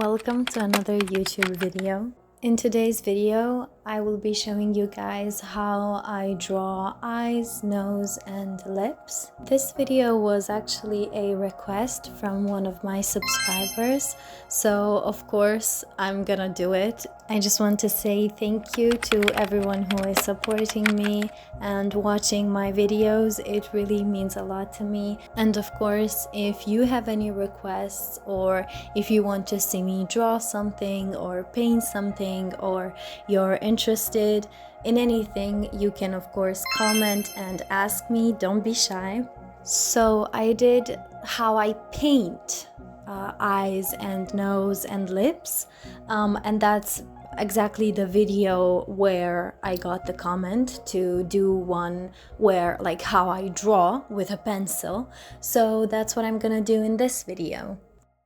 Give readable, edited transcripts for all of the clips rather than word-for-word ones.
welcome to another YouTube video. In today's video, I will be showing you guys how I draw eyes, nose, and lips. This video was actually a request from one of my subscribers, so of course I'm gonna do it. I just want to say thank you to everyone who is supporting me and watching my videos. It really means a lot to me. And of course, if you have any requests, or if you want to see me draw something or paint something, or you're interested in anything, you can of course comment and ask me. Don't be shy. So I did how I paint eyes and nose and lips, and that's exactly the video where I got the comment to do one where like how I draw with a pencil. So that's what I'm gonna do in this video.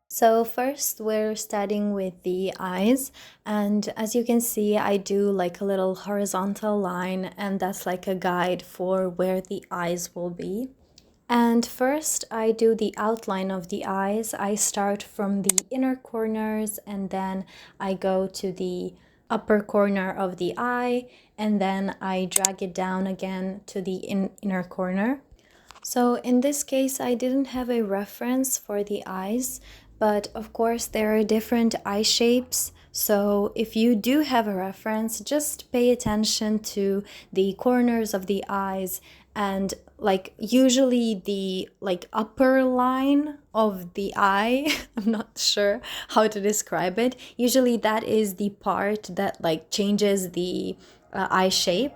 So first we're starting with the eyes, and as you can see I do like a little horizontal line, and that's like a guide for where the eyes will be. And first I do the outline of the eyes. I start from the inner corners and then I go to the upper corner of the eye, and then I drag it down again to the inner corner. So in this case I didn't have a reference for the eyes, but of course there are different eye shapes. So if you do have a reference, just pay attention to the corners of the eyes, and like usually the like upper line of the eye I'm not sure how to describe it. Usually that is the part that like changes the eye shape.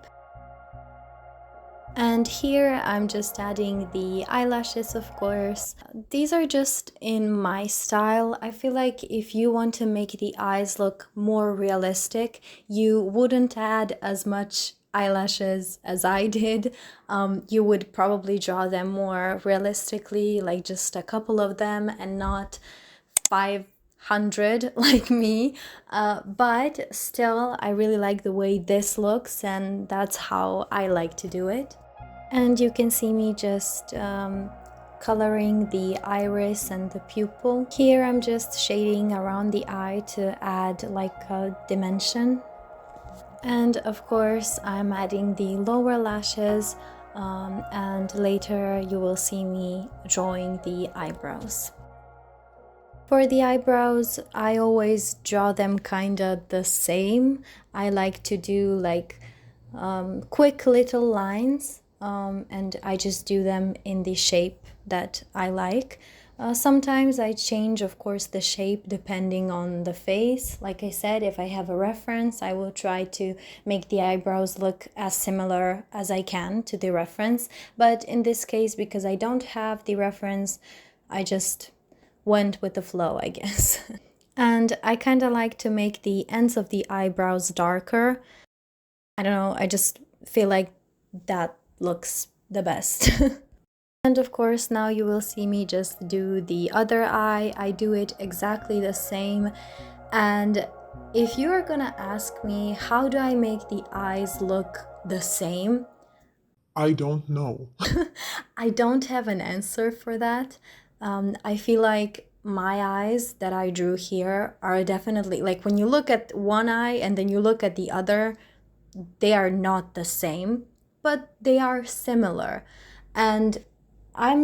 And here I'm just adding the eyelashes, of course. These are just in my style. I feel like if you want to make the eyes look more realistic, you wouldn't add as much eyelashes as I did. You would probably draw them more realistically, like just a couple of them and not 500 like me, but still I really like the way this looks, and that's how I like to do it. And you can see me just coloring the iris and the pupil. Here I'm just shading around the eye to add like a dimension. And of course I'm adding the lower lashes, and later you will see me drawing the eyebrows. For the eyebrows, I always draw them kinda the same. I like to do like quick little lines, and I just do them in the shape that I like. Sometimes I change, of course, the shape depending on the face. Like I said, if I have a reference, I will try to make the eyebrows look as similar as I can to the reference. But in this case, because I don't have the reference, I just went with the flow, I guess. And I kind of like to make the ends of the eyebrows darker. I don't know, I just feel like that looks the best. And of course now you will see me just do the other eye. I do it exactly the same. And if you are gonna ask me how do I make the eyes look the same, I don't know. I don't have an answer for that. I feel like my eyes that I drew here are definitely, like when you look at one eye and then you look at the other, they are not the same, but they are similar. And I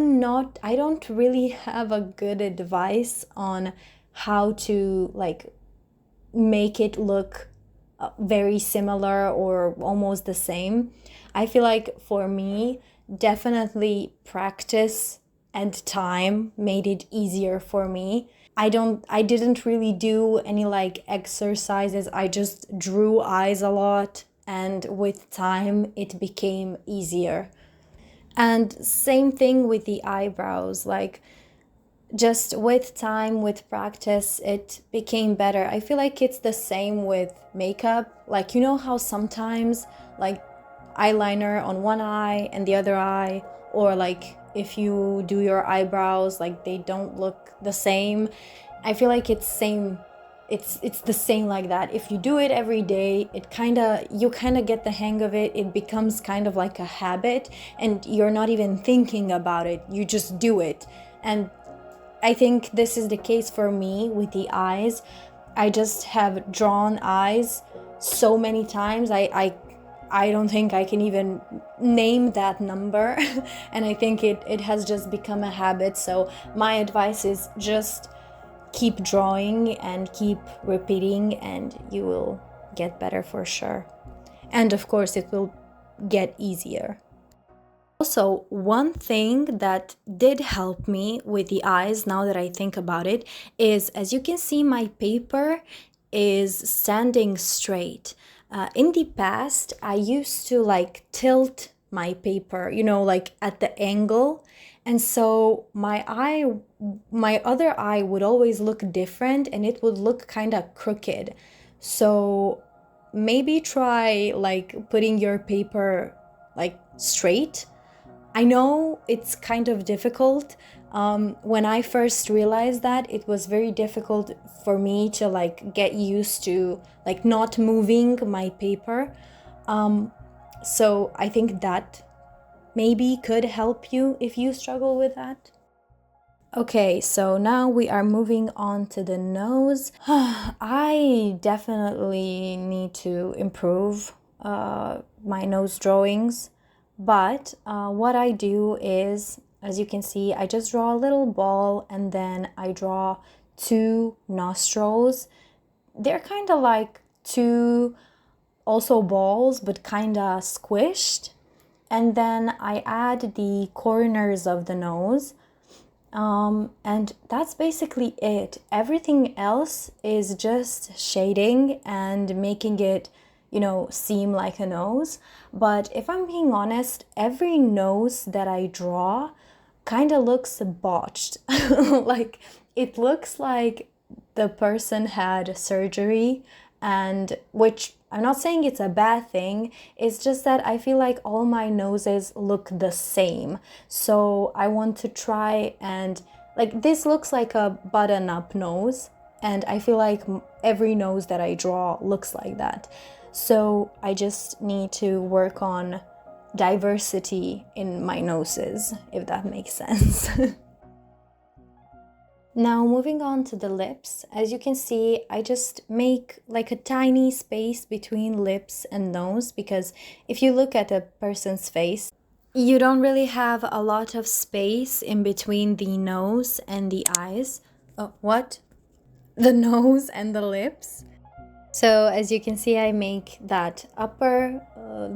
don't really have a good advice on how to like make it look very similar or almost the same. I feel like for me, definitely practice and time made it easier for me. I didn't really do any like exercises. I just drew eyes a lot, and with time it became easier. And same thing with the eyebrows, like just with time, with practice, it became better. I feel like it's the same with makeup. Like, you know how sometimes like eyeliner on one eye and the other eye, or like if you do your eyebrows, like they don't look the same. I feel like it's the same like that. If you do it every day, you kind of get the hang of it. It becomes kind of like a habit, and you're not even thinking about it. You just do it. And I think this is the case for me with the eyes. I just have drawn eyes so many times. I don't think I can even name that number. And I think it has just become a habit. So my advice is just keep drawing and keep repeating, and you will get better for sure. And of course, it will get easier. Also, one thing that did help me with the eyes, now that I think about it, is, as you can see, my paper is standing straight. In the past, I used to like tilt my paper, you know, like at the angle. And so my other eye would always look different, and it would look kind of crooked. So maybe try like putting your paper like straight. I know it's kind of difficult. When I first realized that, it was very difficult for me to like get used to like not moving my paper. So I think that maybe could help you if you struggle with that. Okay, so now we are moving on to the nose. I definitely need to improve my nose drawings, but what I do is, as you can see, I just draw a little ball and then I draw two nostrils. They're kind of like two also balls, but kind of squished. And then I add the corners of the nose. And that's basically it. Everything else is just shading and making it, you know, seem like a nose. But if I'm being honest, every nose that I draw kind of looks botched. Like it looks like the person had surgery, and which I'm not saying it's a bad thing, it's just that I feel like all my noses look the same. So I want to try and, like, this looks like a button-up nose, and I feel like every nose that I draw looks like that. So I just need to work on diversity in my noses, if that makes sense. Now moving on to the lips, as you can see, I just make like a tiny space between lips and nose, because if you look at a person's face, you don't really have a lot of space in between the nose and the eyes. Oh, what? The nose and the lips. So as you can see, I make that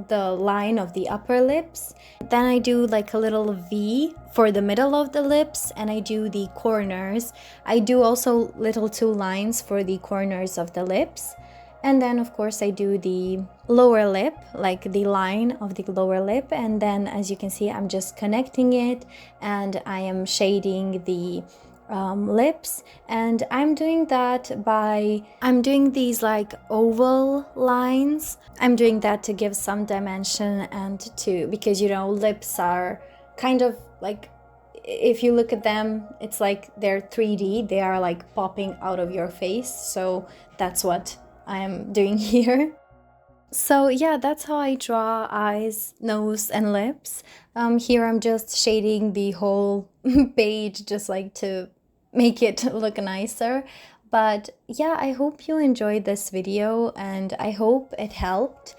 the line of the upper lips. Then I do like a little V for the middle of the lips, and I do the corners. I do also little two lines for the corners of the lips. And then of course I do the lower lip, like the line of the lower lip. And then as you can see, I'm just connecting it, and I am shading the lips. And I'm doing that by, I'm doing these like oval lines. I'm doing that to give some dimension, and to, because, you know, lips are kind of like, if you look at them, it's like they're 3D, they are like popping out of your face. So that's what I am doing here. So yeah, that's how I draw eyes, nose, and lips. Here I'm just shading the whole page, just like to make it look nicer. But yeah, I hope you enjoyed this video, and I hope it helped.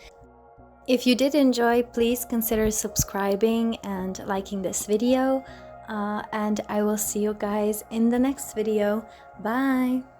If you did enjoy, please consider subscribing and liking this video. And I will see you guys in the next video. Bye!